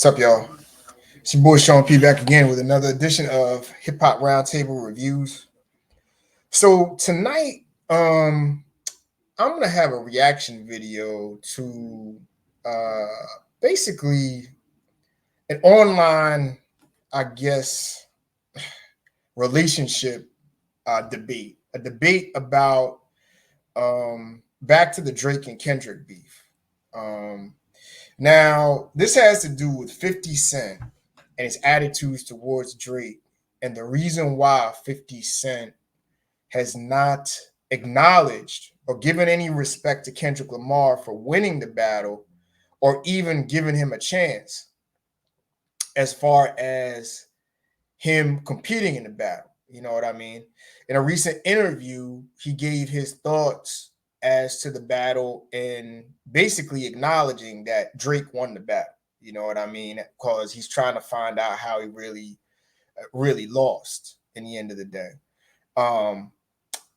What's up, y'all? It's your boy Sean P back again with another edition of Hip Hop Roundtable Reviews. So tonight, I'm gonna have a reaction video to uh, basically an online, I guess, relationship debate. A debate about back to the Drake and Kendrick beef. Um, Now, this has to do with 50 Cent and his attitudes towards Drake, and the reason why 50 Cent has not acknowledged or given any respect to Kendrick Lamar for winning the battle or even giving him a chance as far as him competing in the battle. You know what I mean? In a recent interview, he gave his thoughts as to the battle and basically acknowledging that Drake won the battle. You know what I mean? Because he's trying to find out how he really lost in the end of the day. Um,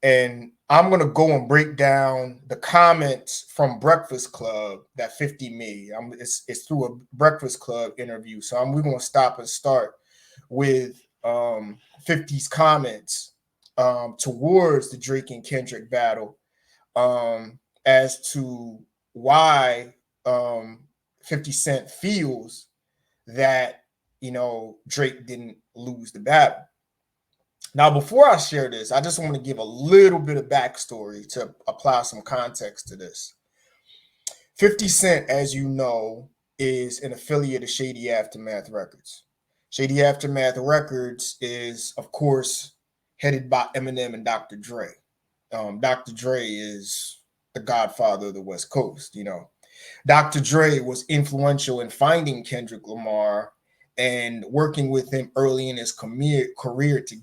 and I'm gonna go and break down the comments from Breakfast Club that 50 made. It's through a Breakfast Club interview, so we're gonna stop and start with 50's comments towards the Drake and Kendrick battle, as to why 50 Cent feels that Drake didn't lose the battle. Now, before I share this, I just want to give a little bit of backstory to apply some context to this. 50 Cent, as you know, is an affiliate of Shady Aftermath Records. Shady Aftermath Records is, of course, headed by Eminem and Dr. Dre. Dr. Dre is the godfather of the West Coast. Dr. Dre was influential in finding Kendrick Lamar and working with him early in his career to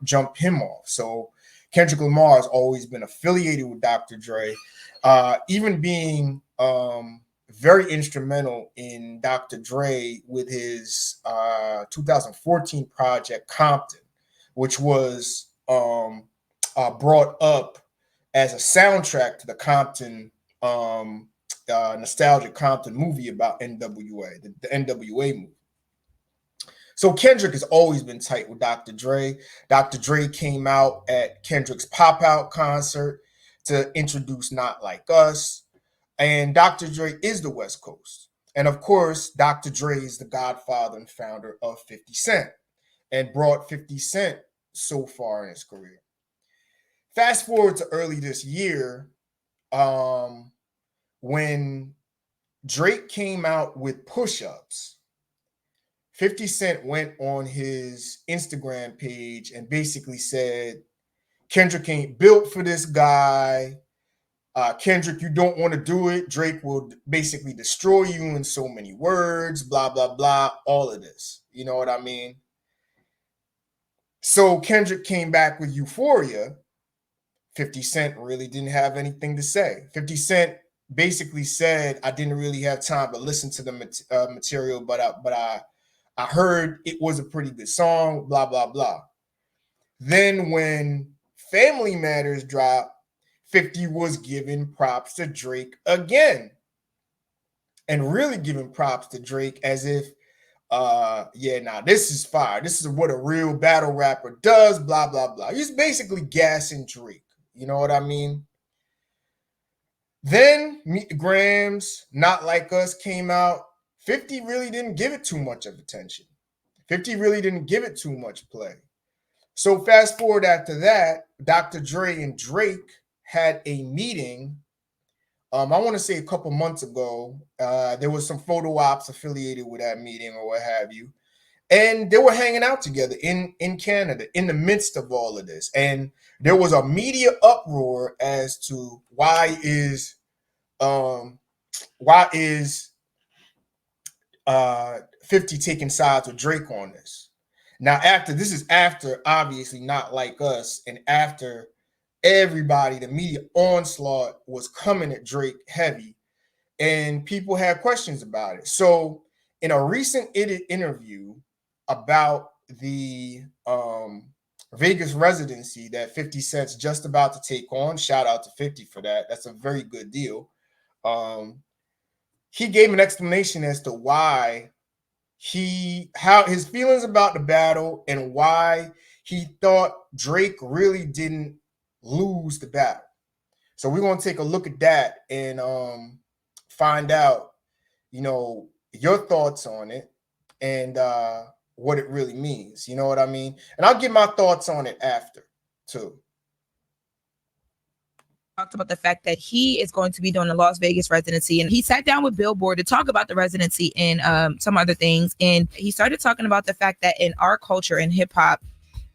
jump him off. So Kendrick Lamar has always been affiliated with Dr. Dre, even being very instrumental in Dr. Dre with his 2014 project Compton, which was brought up as a soundtrack to the Compton nostalgic Compton movie about NWA, the NWA movie. So Kendrick has always been tight with Dr. Dre. Dr. Dre came out at Kendrick's Pop Out concert to introduce Not Like Us. And Dr. Dre is the West Coast. And of course, Dr. Dre is the godfather and founder of 50 Cent and brought 50 Cent so far in his career. Fast forward to early this year, when Drake came out with Push-Ups, 50 Cent went on his Instagram page and basically said, Kendrick ain't built for this guy. Kendrick, you don't want to do it. Drake will basically destroy you in so many words, blah, blah, blah, all of this. You know what I mean? So Kendrick came back with Euphoria. 50 Cent really didn't have anything to say. 50 Cent basically said, I didn't really have time to listen to the material, but I heard it was a pretty good song, blah, blah, blah. Then when Family Matters dropped, 50 was giving props to Drake again. And really giving props to Drake as if, this is fire. This is what a real battle rapper does, blah, blah, blah. He's basically gassing Drake. You know what I mean? Then Meet the Grams, Not Like Us came out. 50 really didn't give it too much of attention. 50 really didn't give it too much play. So fast forward after that, Dr. Dre and Drake had a meeting. I want to say a couple months ago. There was some photo ops affiliated with that meeting or what have you. And they were hanging out together in Canada in the midst of all of this. And there was a media uproar as to why is 50 taking sides with Drake on this. Now, this is after obviously Not Like Us, and after everybody, the media onslaught was coming at Drake heavy, and people had questions about it. So in a recent interview about the Vegas residency that 50 Cent's just about to take on, shout out to 50 for that. That's a very good deal. He gave an explanation as to why how his feelings about the battle and why he thought Drake really didn't lose the battle. So we're gonna take a look at that and find out, your thoughts on it and what it really means. You know what I mean? And I'll give my thoughts on it after too. Talked about the fact that he is going to be doing the Las Vegas residency, and he sat down with Billboard to talk about the residency and some other things. And he started talking about the fact that in our culture in hip hop,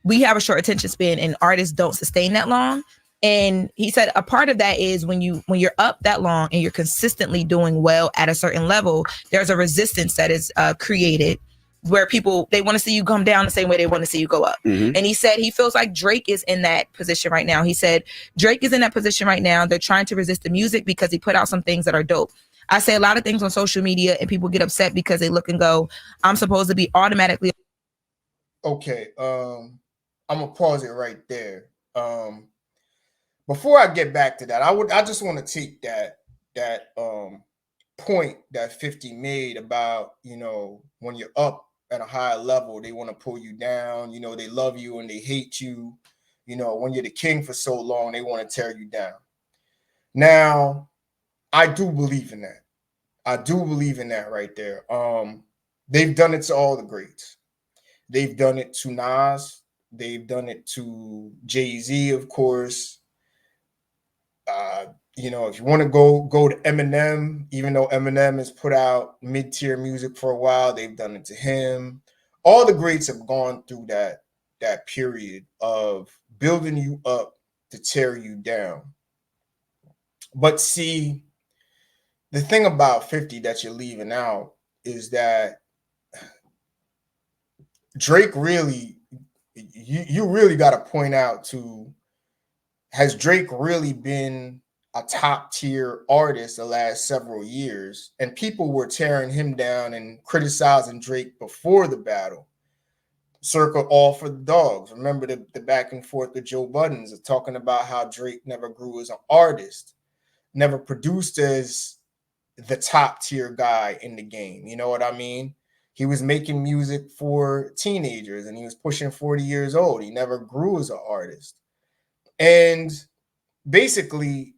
we have a short attention span and artists don't sustain that long. And he said a part of that is when you're up that long and you're consistently doing well at a certain level, there's a resistance that is created where people, they want to see you come down the same way they want to see you go up. Mm-hmm. And he said he feels like Drake is in that position right now. He said Drake is in that position right now. They're trying to resist the music because he put out some things that are dope. I say a lot of things on social media and people get upset because they look and go, I'm supposed to be automatically. Okay. I'm gonna pause it right there. Before I get back to that, I just want to take that point that 50 made about, when you're up at a higher level, they want to pull you down, they love you and they hate you. When you're the king for so long, they want to tear you down. Now, I do believe in that. I do believe in that right there. They've done it to all the greats. They've done it to Nas. They've done it to Jay-Z, of course. If you want to go to Eminem, even though Eminem has put out mid-tier music for a while, they've done it to him. All the greats have gone through that period of building you up to tear you down. But see, the thing about 50 that you're leaving out is that Drake really, you really got to point out to, has Drake really been a top tier artist the last several years? And people were tearing him down and criticizing Drake before the battle. Circa All for the Dogs. Remember the back and forth with Joe Buttons of talking about how Drake never grew as an artist, never produced as the top tier guy in the game. You know what I mean? He was making music for teenagers and he was pushing 40 years old. He never grew as an artist. And basically,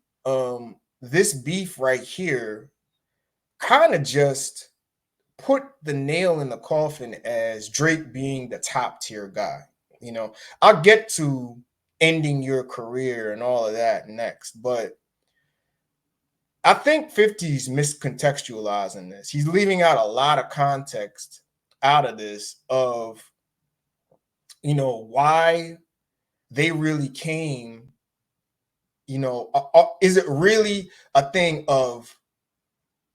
this beef right here kind of just put the nail in the coffin as Drake being the top tier guy. I'll get to ending your career and all of that next, but I think 50's miscontextualizing this. He's leaving out a lot of context out of this of, why they really came. Is it really a thing of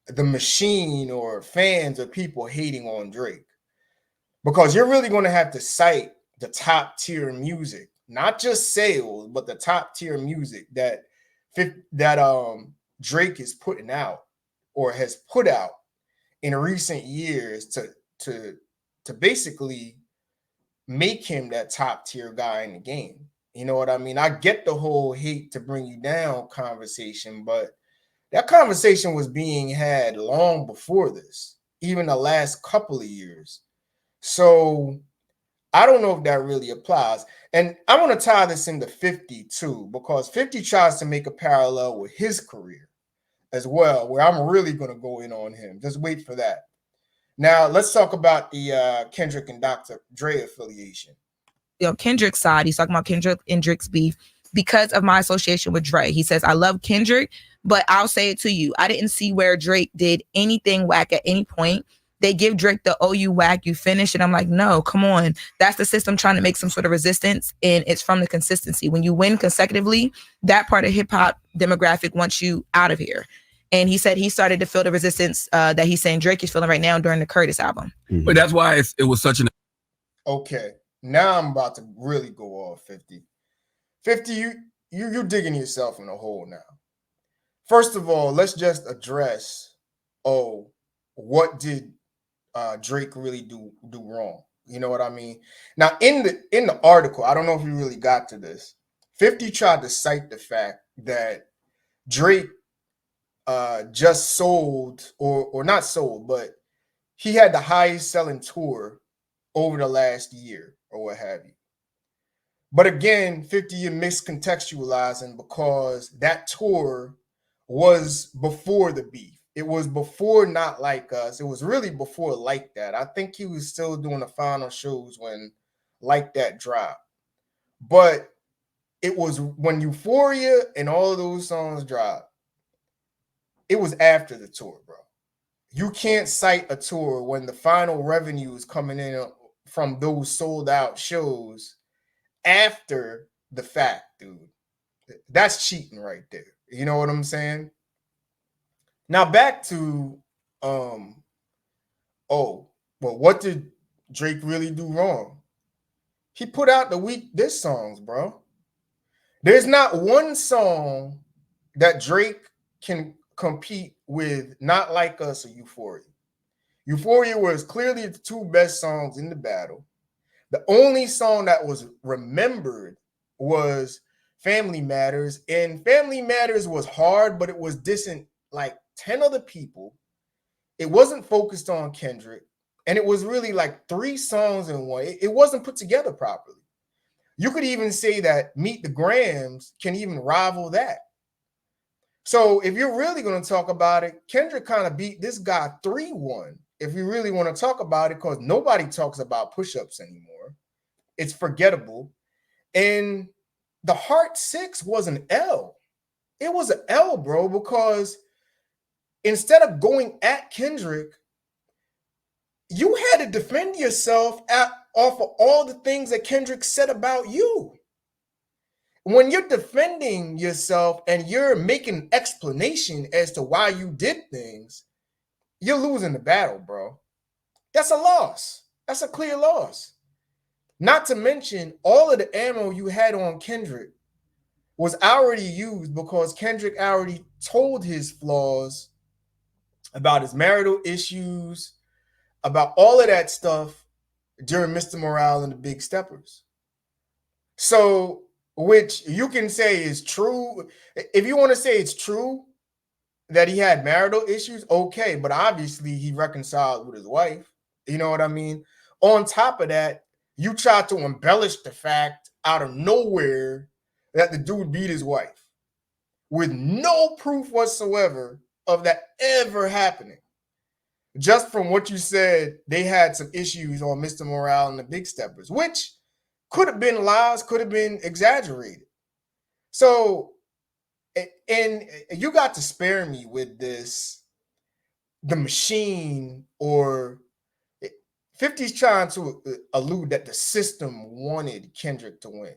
the machine or fans or people hating on Drake? Because you're really going to have to cite the top tier music, not just sales, but the top tier music that Drake is putting out or has put out in recent years to basically make him that top tier guy in the game. You know what I mean? I get the whole hate to bring you down conversation, but that conversation was being had long before this, even the last couple of years. So I don't know if that really applies. And I want to tie this into 50 too, because 50 tries to make a parallel with his career as well, where I'm really going to go in on him. Just wait for that. Now, let's talk about the Kendrick and Dr. Dre affiliation. Kendrick's side, he's talking about Kendrick and Drake's beef because of my association with Dre. He says, I love Kendrick, but I'll say it to you. I didn't see where Drake did anything whack at any point. They give Drake the, oh, you whack, you finish. And I'm like, no, come on. That's the system trying to make some sort of resistance. And it's from the consistency. When you win consecutively, that part of hip hop demographic wants you out of here. And he said he started to feel the resistance that he's saying Drake is feeling right now during the Curtis album. Mm-hmm. But that's why it was such an... Okay. Now I'm about to really go off 50. 50, you're digging yourself in a hole now. First of all, let's just address, what did Drake really do wrong? You know what I mean? Now, in the article, I don't know if you really got to this. 50 tried to cite the fact that Drake just sold, or not sold, but he had the highest selling tour over the last year or what have you. But again, 50, you're miscontextualizing because that tour was before the beef. It was before Not Like Us. It was really before Like That. I think he was still doing the final shows when Like That dropped. But it was when Euphoria and all of those songs dropped. It was after the tour, bro. You can't cite a tour when the final revenue is coming in from those sold out shows after the fact, dude. That's cheating right there. You know what I'm saying? Now back to what did Drake really do wrong? He put out the weak diss songs, bro. There's not one song that Drake can compete with Not Like Us or Euphoria. Euphoria was clearly the two best songs in the battle. The only song that was remembered was Family Matters, and Family Matters was hard, but it was dissing like 10 other people. It wasn't focused on Kendrick, and it was really like 3 songs in one. It wasn't put together properly. You could even say that Meet the Grams can even rival that. So if you're really going to talk about it, Kendrick kind of beat this guy 3-1. If we really want to talk about it, because nobody talks about push-ups anymore. It's forgettable. And the Heart 6 was an L. It was an L, bro, because instead of going at Kendrick, you had to defend yourself off of all the things that Kendrick said about you. When you're defending yourself and you're making explanation as to why you did things, you're losing the battle, bro. That's a loss. That's a clear loss. Not to mention, all of the ammo you had on Kendrick was already used because Kendrick already told his flaws about his marital issues, about all of that stuff during Mr. Morale and the Big Steppers. So, which you can say is true. If you want to say it's true that he had marital issues, okay, but obviously he reconciled with his wife. You know what I mean? On top of that, you tried to embellish the fact out of nowhere that the dude beat his wife with no proof whatsoever of that ever happening. Just from what you said, they had some issues on Mr. Morale and the Big Steppers, which could have been lies, could have been exaggerated. So, and you got to spare me with this, the machine, or 50's trying to allude that the system wanted Kendrick to win.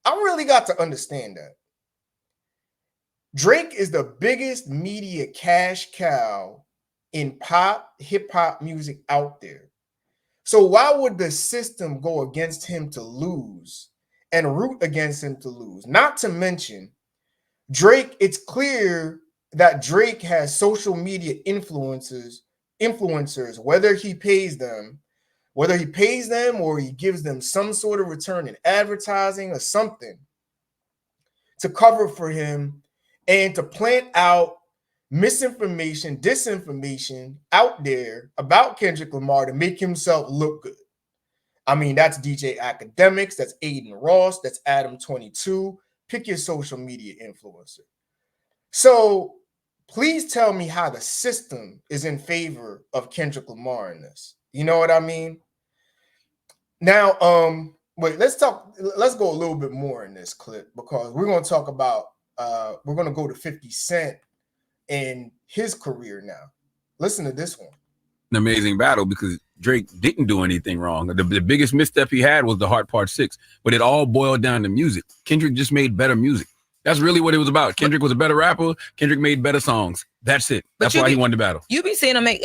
I really got to understand that. Drake is the biggest media cash cow in pop, hip-hop music out there. So why would the system go against him to lose and root against him to lose? Not to mention, Drake, it's clear that Drake has social media influencers, whether he pays them or he gives them some sort of return in advertising or something to cover for him and to plant out misinformation, disinformation out there about Kendrick Lamar to make himself look good. I mean, that's DJ Academics, that's Aiden Ross, that's Adam 22. Pick your social media influencer. So please tell me how the system is in favor of Kendrick Lamar in this. You know what I mean? Now, wait, let's go a little bit more in this clip because we're going to talk about, we're going to go to 50 Cent in his career now. Listen to this one. An amazing battle because Drake didn't do anything wrong. The biggest misstep he had was the Heart Part 6, but it all boiled down to music. Kendrick just made better music. That's really what it was about. Kendrick was a better rapper. Kendrick made better songs. That's it. That's why he won the battle. You be seeing them make.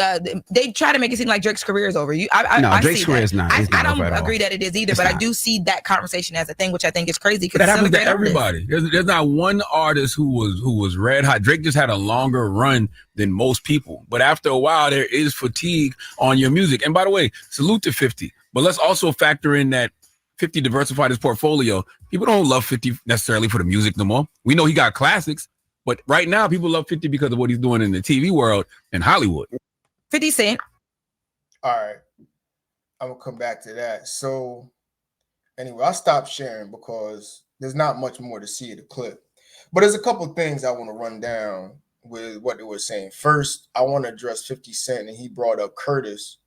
They try to make it seem like Drake's career is over. No, Drake's career is not. I don't agree that it is either, but I do see that conversation as a thing, which I think is crazy. That happens to everybody. There's not one artist who was red hot. Drake just had a longer run than most people, but after a while, there is fatigue on your music. And by the way, salute to 50. But let's also factor in that 50 diversified his portfolio. People don't love 50 necessarily for the music no more. We know he got classics, but right now people love 50 because of what he's doing in the TV world and Hollywood. 50 Cent All right, I'm gonna come back to that. So anyway, I stopped sharing because there's not much more to see of the clip. But there's a couple things I want to run down with what they were saying. First, I want to address 50 Cent, and he brought up Curtis.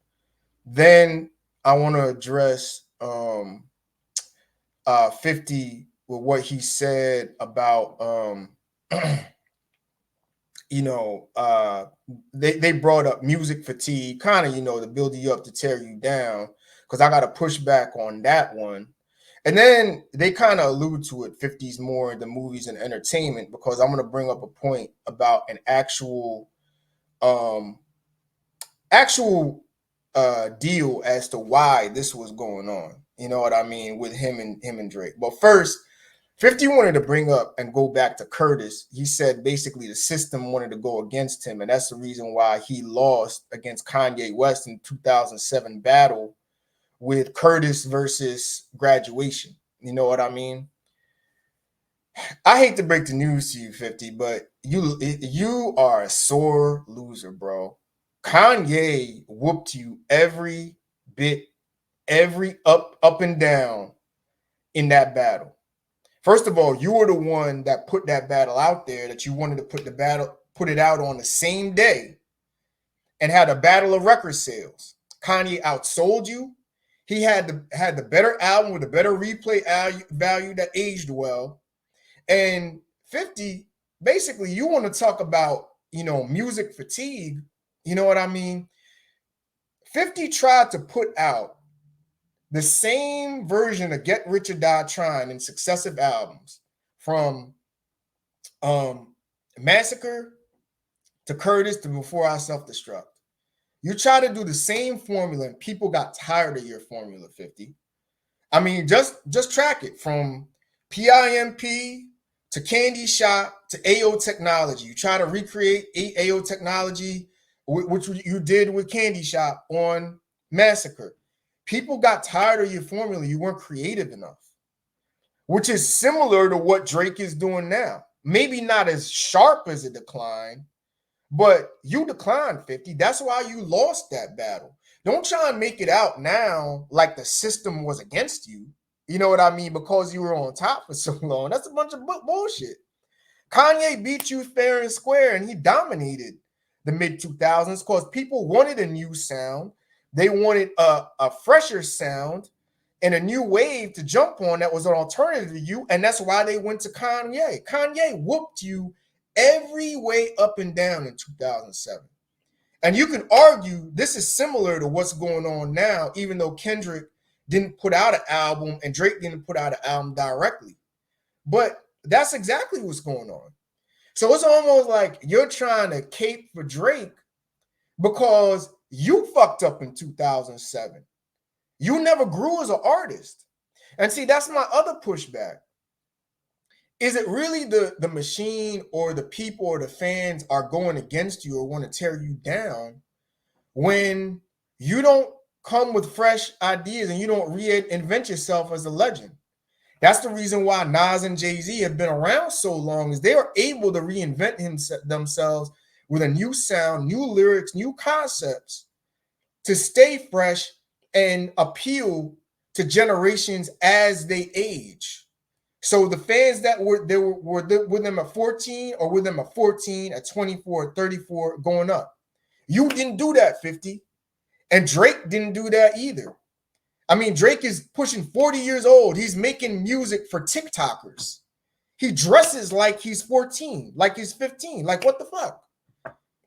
Then I want to address 50 with what he said about you know, they brought up music fatigue, kind of, to build you up to tear you down, because I got to push back on that one. And then they kind of allude to it, 50's more in the movies and entertainment, because I'm going to bring up a point about an um actual deal as to why this was going on. You know what I mean, with him and Drake. But first, 50 wanted to bring up and go back to Curtis. He said basically the system wanted to go against him, and that's the reason why he lost against Kanye West in 2007 battle with Curtis versus Graduation. You know what I mean? I hate to break the news to you, 50, but you are a sore loser, bro. Kanye whooped you every bit, every up and down in that battle. First of all, you were the one that put that battle out there, that you wanted to put it out on the same day, and had a battle of record sales. Kanye outsold you. He had the better album with a better replay value that aged well. And 50, basically, you want to talk about, music fatigue. You know what I mean? 50 tried to put out the same version of Get Rich or Die Trying in successive albums, from Massacre to Curtis to Before I Self-Destruct. You try to do the same formula and people got tired of your formula, 50. I mean, just track it from PIMP to Candy Shop to AO Technology. You try to recreate AO Technology, which you did with Candy Shop on Massacre. People got tired of your formula. You weren't creative enough, which is similar to what Drake is doing now. Maybe not as sharp as a decline, but you declined, 50. That's why you lost that battle. Don't try and make it out now like the system was against you. You know what I mean? Because you were on top for so long. That's a bunch of bullshit. Kanye beat you fair and square, and he dominated the mid-2000s because people wanted a new sound. They wanted a fresher sound and a new wave to jump on that was an alternative to you, and that's why they went to Kanye. Kanye whooped you every way up and down in 2007. And you can argue this is similar to what's going on now, even though Kendrick didn't put out an album and Drake didn't put out an album directly. But that's exactly what's going on. So it's almost like you're trying to cape for Drake because you fucked up in 2007. You never grew as an artist. And see, that's my other pushback. Is it really the machine or the people or the fans are going against you or want to tear you down when you don't come with fresh ideas and you don't reinvent yourself as a legend? That's the reason why Nas and Jay-Z have been around so long, is they are able to reinvent themselves with a new sound, new lyrics, new concepts to stay fresh and appeal to generations as they age. So the fans that were with them at 14 or with them at 14, at 24, 34, going up. You didn't do that, 50. And Drake didn't do that either. I mean, Drake is pushing 40 years old. He's making music for TikTokers. He dresses like he's 14, like he's 15. Like, what the fuck?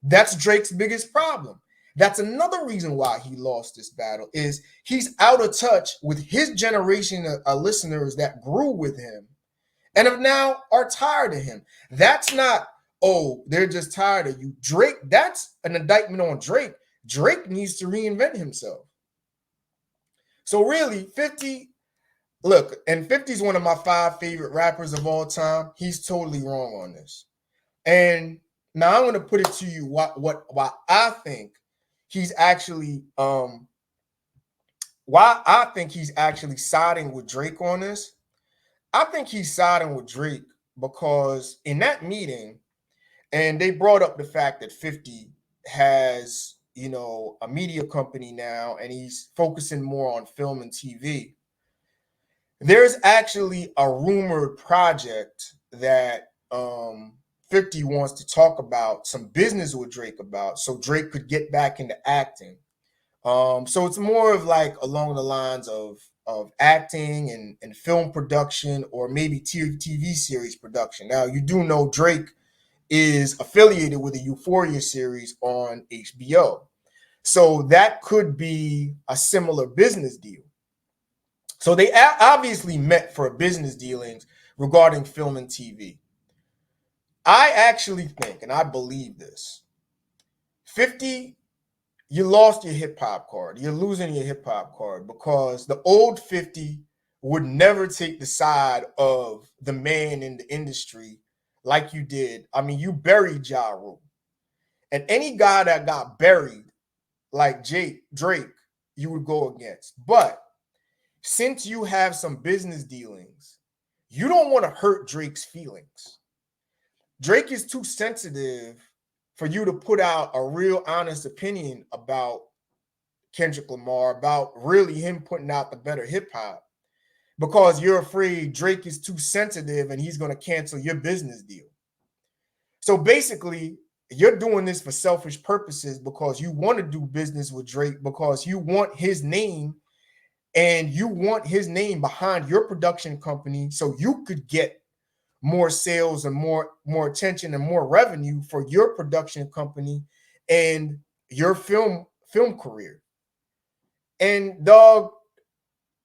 That's Drake's biggest problem. That's another reason why he lost this battle, is he's out of touch with his generation of listeners that grew with him and have now are tired of him. That's not, oh, they're just tired of you. Drake, that's an indictment on Drake. Drake needs to reinvent himself. So really, 50, look, and 50 is one of my 5 favorite rappers of all time. He's totally wrong on this. And now I'm going to put it to you why I think he's actually siding with Drake on this. I think he's siding with Drake because in that meeting, and they brought up the fact that 50 has a media company now, and he's focusing more on film and TV. There's actually a rumored project that 50 wants to talk about some business with Drake about, so Drake could get back into acting. So it's more of like along the lines of acting and film production, or maybe TV series production. Now, you do know Drake is affiliated with the Euphoria series on HBO. So that could be a similar business deal. So they obviously met for business dealings regarding film and TV. I actually think, and I believe this, 50, you lost your hip hop card. You're losing your hip hop card because the old 50 would never take the side of the man in the industry like you did. I mean, you buried Ja Rule. And any guy that got buried like Drake, you would go against. But since you have some business dealings, you don't want to hurt Drake's feelings. Drake is too sensitive for you to put out a real honest opinion about Kendrick Lamar, about really him putting out the better hip hop, because you're afraid Drake is too sensitive and he's going to cancel your business deal. So basically, you're doing this for selfish purposes because you want to do business with Drake, because you want his name, and you want his name behind your production company so you could get more sales and more attention and more revenue for your production company and your film career. And dog,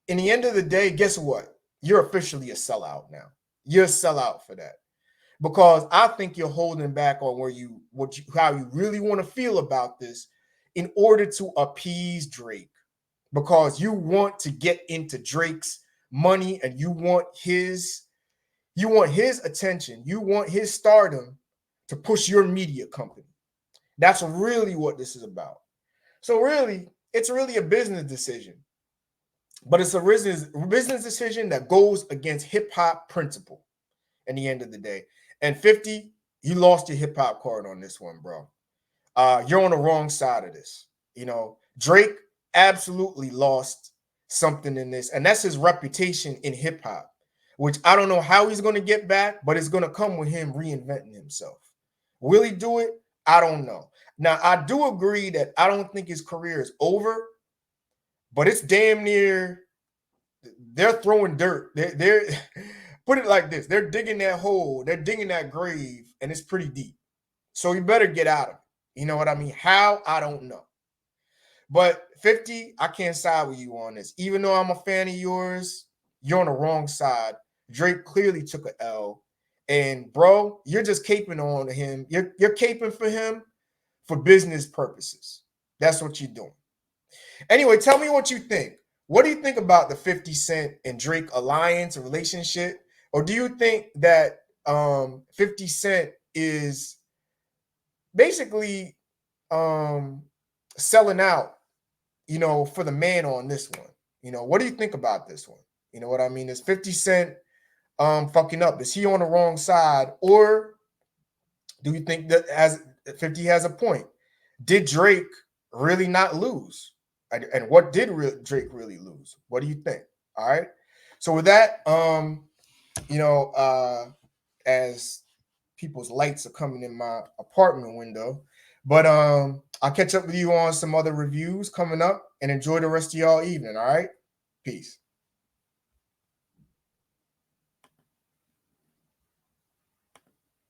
in the end of the day, guess what? You're officially a sellout now. You're a sellout for that. Because I think you're holding back on how you really want to feel about this in order to appease Drake, because you want to get into Drake's money and you want his attention, you want his stardom to push your media company. That's really what this is about. So really, it's really a business decision, but it's a business decision that goes against hip hop principle in the end of the day. And 50, you lost your hip hop card on this one, bro. You're on the wrong side of this. Drake absolutely lost something in this, and that's his reputation in hip hop, which I don't know how he's going to get back, but it's going to come with him reinventing himself. Will he do it? I don't know. Now, I do agree that I don't think his career is over, but it's damn near. They're throwing dirt. They're put it like this: they're digging that hole, they're digging that grave, and it's pretty deep. So you better get out of it. You know what I mean? How? I don't know. But 50, I can't side with you on this. Even though I'm a fan of yours, you're on the wrong side. Drake clearly took an L. And bro, you're just caping on him. You're caping for him for business purposes. That's what you're doing. Anyway, tell me what you think. What do you think about the 50 Cent and Drake alliance or relationship? Or do you think that 50 Cent is basically selling out, for the man on this one? What do you think about this one? You know what I mean? Is 50 Cent fucking up? Is he on the wrong side? Or do you think that as 50 has a point? Did Drake really not lose? And what did Drake really lose? What do you think? All right. So with that, as people's lights are coming in my apartment window, but I'll catch up with you on some other reviews coming up, and enjoy the rest of y'all evening. All right. Peace.